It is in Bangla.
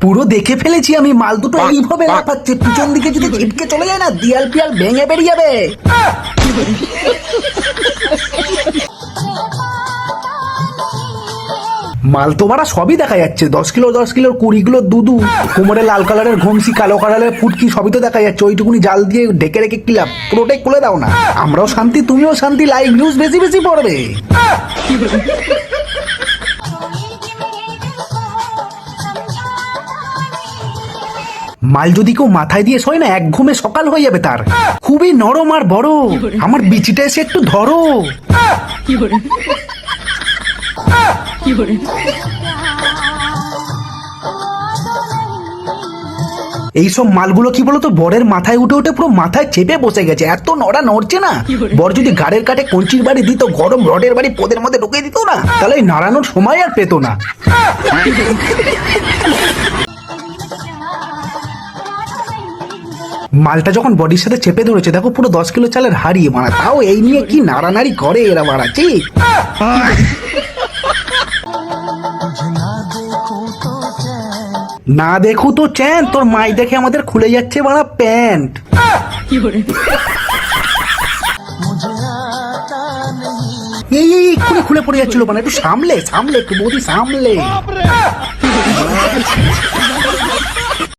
পুরো দেখে ফেলেছি আমি, মাল দুটো এইভাবে লাফাচ্ছে, পিছন দিকে যদি ছিটকে চলে যায় না, দিয়াল পিয়াল ভেঙে বেরিয়ে যাবে। মাল তো মারা সবই দেখা যাচ্ছে, 10 কিলো 10 কিলোর 20 কিলো দুধু, কোমরে লাল কালারের ঘমসি, কালো কালারের ফুটকি, সবই তো দেখা যাচ্ছে। ওইটুকুনি জাল দিয়ে ঢেকে রেখে কি লাভ? পুরোটাই খুলে দাও না, আমরাও শান্তি তুমিও শান্তি, লাইভ নিউজ বেশি বেশি পড়বে। মাল যদি কেউ মাথায় দিয়ে শোয় না, এক ঘুমে সকাল হয়ে যাবে তার। খুবই নরম আর বড়, আমার বিচিটা এসে একটু ধরো। এইসব মালগুলো কি বলতো, বরের মাথায় উঠে উঠে পুরো মাথায় চেপে বসে গেছে, এত নড়া নড়ছে না। বর যদি গাড়ির কাটে কঞ্চির বাড়ি দিত, গরম রডের বাড়ি পোদের মধ্যে ঢুকিয়ে দিত না, তাহলে নাড়ানোর সময় আর পেত না। মালটা যখন বডির সাথে চেপে ধরেছে, দেখো পুরো 10 কিলো চালের হারিয়ে মারা, তাও এই নিয়ে কি নাড়ানাড়ি করে এরা মারা। ঠিক না দেখো তো চ্যান, তোর মাই দেখে আমাদের খুলে যাচ্ছে বাড়া প্যান্ট। এই এক্ষুনি খুলে পড়ে যাচ্ছিল, মানে একটু সামলে সামলে, একটু বৌদি সামলে।